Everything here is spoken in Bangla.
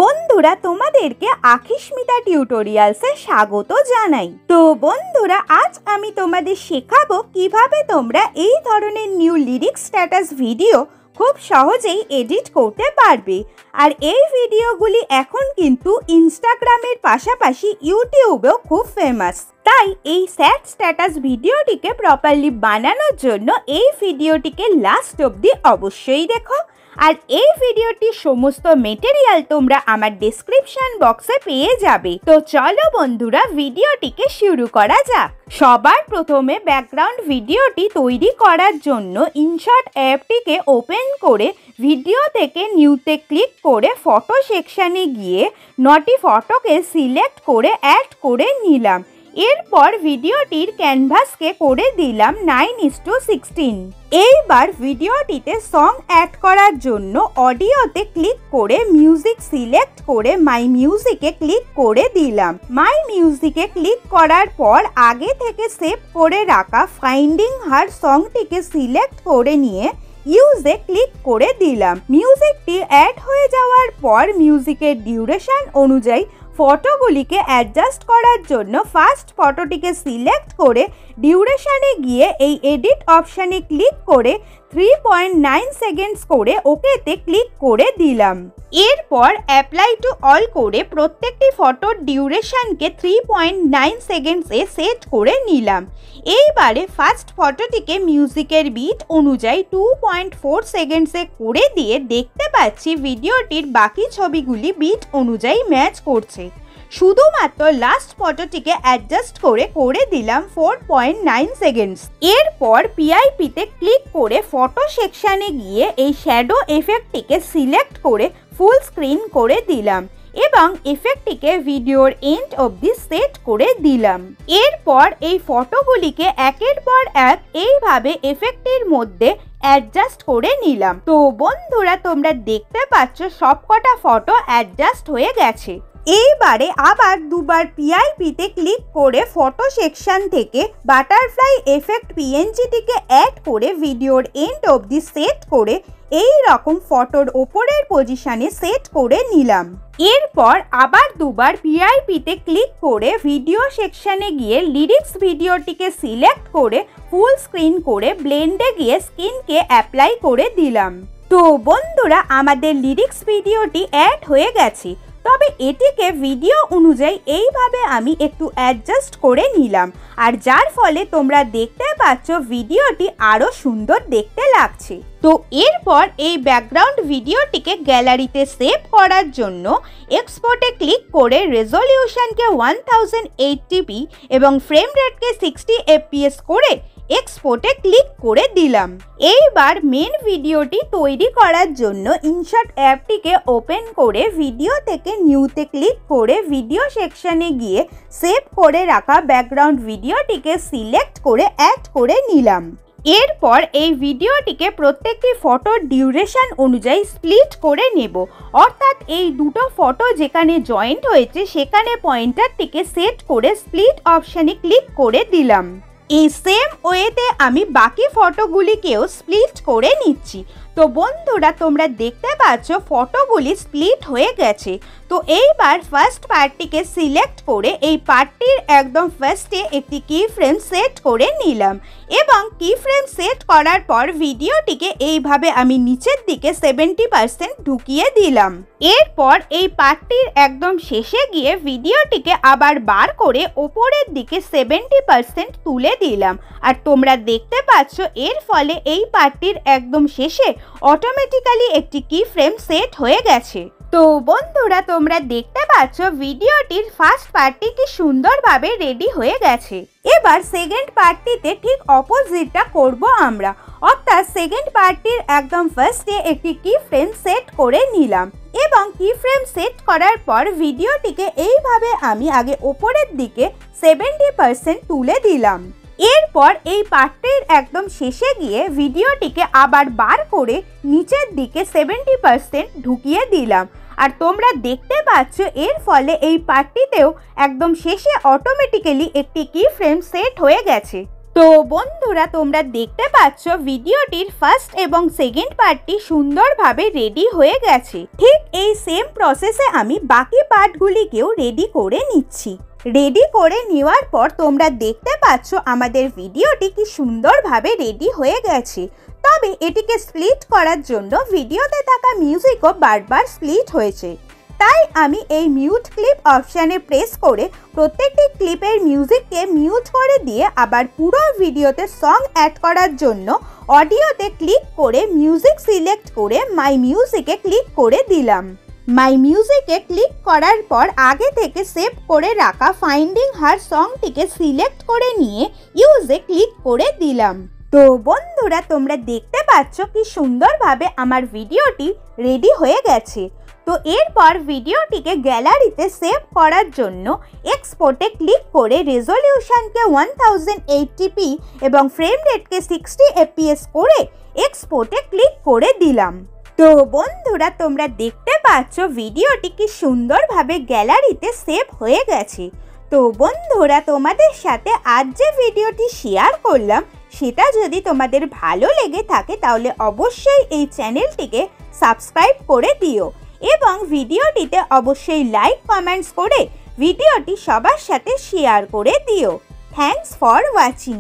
বন্ধুরা তোমাদেরকে আখিস্মিতা টিউটোরিয়ালসে স্বাগত জানাই। তো বন্ধুরা আজ আমি তোমাদের শেখাবো কিভাবে তোমরা এই ধরনের নিউ লিরিক্স স্ট্যাটাস ভিডিও খুব সহজেই এডিট করতে পারবে। আর এই ভিডিওগুলি এখন কিন্তু ইনস্টাগ্রামের পাশাপাশি ইউটিউবেও খুব ফেমাস। তাই এই স্যাড স্ট্যাটাস ভিডিওটিকে প্রপারলি বানানোর জন্য এই ভিডিওটিকে লাস্ট অবধি অবশ্যই দেখো। আর এই ভিডিওটির সমস্ত মেটেরিয়াল তোমরা আমার ডেসক্রিপশন বক্সে পেয়ে যাবে। তো চলো বন্ধুরা ভিডিওটিকে শুরু করা যাক। সবার প্রথমে ব্যাকগ্রাউন্ড ভিডিওটি তৈরি করার জন্য ইনশট অ্যাপটিকে ওপেন করে ভিডিও থেকে নিউতে ক্লিক করে ফটো সেকশানে গিয়ে নটি ফটোকে সিলেক্ট করে অ্যাড করে নিলাম। এরপর ভিডিওটির ক্যানভাসকে করে দিলাম 9:16। এইবার ভিডিওটিতে সং অ্যাড করার জন্য অডিওতে ক্লিক করে মিউজিক সিলেক্ট করে মাই মিউজিকে ক্লিক করে দিলাম। মাই মিউজিকে ক্লিক করার পর আগে থেকে সেভ করে রাখা ফাইন্ডিং হার সংটিকে সিলেক্ট করে নিয়ে ইউজে ক্লিক করে দিলাম। মিউজিকটি অ্যাড হয়ে যাওয়ার পর মিউজিকের ডিউরেশন অনুযায়ী ফটোগুলিকে অ্যাডজাস্ট করার জন্য ফার্স্ট ফটোটিকে সিলেক্ট করে ডিউরেশনে গিয়ে এই এডিট অপশানে ক্লিক করে 3.9 সেকেন্ডস করে ওকেতে ক্লিক করে দিলাম। এরপর অ্যাপ্লাই টু অল করে প্রত্যেকটি ফটোর ডিউরেশনকে 3.9 সেকেন্ডসে সেট করে নিলাম। এইবারে ফার্স্ট ফটোটিকে মিউজিকের বিট অনুযায়ী 2.4 সেকেন্ডসে করে দিয়ে দেখতে পাচ্ছি ভিডিওটির বাকি ছবিগুলি বিট অনুযায়ী ম্যাচ করছে। শুধুমাত্র লাস্ট ফটোটিকে অ্যাডজাস্ট করে দিলাম 4.9 সেকেন্ডস। এরপর পিআইপিতে ক্লিক করে ফটো সেকশানে গিয়ে এই শ্যাডো এফেক্টটিকে সিলেক্ট করে ফুল স্ক্রিন করে দিলাম এবং এফেক্টটিকে ভিডিওর এন্ড অবধি সেট করে দিলাম। এরপর এই ফটোগুলিকে একের পর এক এইভাবে এফেক্টের মধ্যে অ্যাডজাস্ট করে নিলাম। তো বন্ধুরা তোমরা দেখতে পাচ্ছ সবকটা ফটো অ্যাডজাস্ট হয়ে গেছে। এইবারে আবার দুবার পিআইপিতে ক্লিক করে ফটো সেকশন থেকে বাটারফ্লাই এফেক্ট পিএনজিটিকে অ্যাড করে ভিডিওর এন্ড অবধি সেট করে এই রকম ফটোর ওপরের পজিশনে সেট করে নিলাম। এরপর আবার দুবার পিআইপিতে ক্লিক করে ভিডিও সেকশনে গিয়ে লিরিক্স ভিডিওটিকে সিলেক্ট করে ফুল স্ক্রিন করে ব্লেন্ডে গিয়ে স্কিনকে অ্যাপ্লাই করে দিলাম। তো বন্ধুরা আমাদের লিরিক্স ভিডিওটি অ্যাড হয়ে গেছে, তবে এটিকে ভিডিও অনুযায়ী এইভাবে আমি একটু অ্যাডজাস্ট করে নিলাম, আর যার ফলে তোমরা দেখতে পাচ্ছ ভিডিওটি আরও সুন্দর দেখতে লাগছে। তো এরপর এই ব্যাকগ্রাউন্ড ভিডিওটিকে গ্যালারিতে সেভ করার জন্য এক্সপোর্টে ক্লিক করে রেজলিউশনকে 1080p এবং ফ্রেম রেটকে 60 fps করে এক্সপোর্টে ক্লিক করে দিলাম। এইবার মেন ভিডিওটি তৈরি করার জন্য ইনশট অ্যাপটিকে ওপেন করে ভিডিও থেকে নিউতে ক্লিক করে ভিডিও সেকশনে গিয়ে সেভ করে রাখা ব্যাকগ্রাউন্ড ভিডিওটিকে সিলেক্ট করে অ্যাড করে নিলাম। এরপর এই ভিডিওটিকে প্রত্যেকটি ফটোর ডিউরেশন অনুযায়ী স্প্লিট করে নেব, অর্থাৎ এই দুটো ফটো যেখানে জয়েন্ট হয়েছে সেখানে পয়েন্টারটিকে সেট করে স্প্লিট অপশানে ক্লিক করে দিলাম। এই সেম ওয়েতে আমি বাকি ফটোগুলিকেও স্প্লিট করে নিচ্ছি। তো বন্ধুরা তোমরা দেখতে পাচ্ছ ফটোগুলি স্প্লিট হয়ে গেছে। তো এইবার ফার্স্ট পার্টটিকে সিলেক্ট করে এই পার্টটির একদম ফার্স্টে একটি কি ফ্রেম সেট করে নিলাম এবং কি ফ্রেম সেট করার পর ভিডিওটিকে এইভাবে আমি নিচের দিকে 70% ঢুকিয়ে দিলাম। এরপর এই পার্টটির একদম শেষে গিয়ে ভিডিওটিকে আবার বার করে ওপরের দিকে 70% তুলে দিলাম, আর তোমরা দেখতে পাচ্ছ এর ফলে এই পার্টটির একদম শেষে অটোমেটিক্যালি একটি কি ফ্রেম সেট হয়ে গেছে। তো বন্ধুরা তোমরা দেখতে পাচ্ছ ভিডিওটির ফার্স্ট পার্টটি কি সুন্দরভাবে রেডি হয়ে গেছে। এবার সেকেন্ড পার্টটিতে ঠিক অপোজিটটা করব আমরা, অর্থাৎ সেকেন্ড পার্টটির একদম ফার্স্টে একটি কি ফ্রেম সেট করে নিলাম এবং কি ফ্রেম সেট করার পর ভিডিওটিকে এইভাবে আমি আগে ওপরের দিকে 70% তুলে দিলাম। এরপর এই পার্টটির একদম শেষে গিয়ে ভিডিওটিকে আবার বার করে নিচের দিকে 70% ঢুকিয়ে দিলাম, আর তোমরা দেখতে পাচ্ছ এর ফলে এই পার্টটিতেও একদম শেষে অটোমেটিক্যালি একটি কি ফ্রেম সেট হয়ে গেছে। তো বন্ধুরা তোমরা দেখতে পাচ্ছ ভিডিওটির ফার্স্ট এবং সেকেন্ড পার্টটি সুন্দরভাবে রেডি হয়ে গেছে। ঠিক এই সেম প্রসেসে আমি বাকি পার্টগুলিকেও রেডি করে নিচ্ছি। রেডি করে নেওয়ার পর তোমরা দেখতে পাচ্ছ আমাদের ভিডিওটি কি সুন্দরভাবে রেডি হয়ে গেছে। তবে এটিকে স্প্লিট করার জন্য ভিডিওতে থাকা মিউজিকও বারবার স্প্লিট হয়েছে। তাই আমি এই মিউট ক্লিপ অপশানে প্রেস করে প্রত্যেকটি ক্লিপের মিউজিককে মিউট করে দিয়ে আবার পুরো ভিডিওতে সং অ্যাড করার জন্য অডিওতে ক্লিক করে মিউজিক সিলেক্ট করে মাই মিউজিকে ক্লিক করে দিলাম। মাই মিউজিকে ক্লিক করার পর আগে থেকে সেভ করে রাখা ফাইন্ডিং হার সংটিকে সিলেক্ট করে নিয়ে ইউজে ক্লিক করে দিলাম। তো বন্ধুরা তোমরা দেখতে পাচ্ছ কি সুন্দরভাবে আমার ভিডিওটি রেডি হয়ে গেছে। তো এরপর ভিডিওটিকে গ্যালারিতে সেভ করার জন্য এক্সপোর্টে ক্লিক করে রেজলিউশনকে 1080p এবং ফ্রেম রেটকে 60 fps করে এক্সপোর্টে ক্লিক করে দিলাম। তো বন্ধুরা তোমরা দেখতে পাচ্ছ ভিডিওটি কি সুন্দরভাবে গ্যালারিতে সেভ হয়ে গেছে। তো বন্ধুরা তোমাদের সাথে আজ যে ভিডিওটি শেয়ার করলাম সেটা যদি তোমাদের ভালো লেগে থাকে তাহলে অবশ্যই এই চ্যানেলটিকে সাবস্ক্রাইব করে দিও এবং ভিডিওটিতে অবশ্যই লাইক কমেন্টস করে ভিডিওটি সবার সাথে শেয়ার করে দিও। Thanks for watching.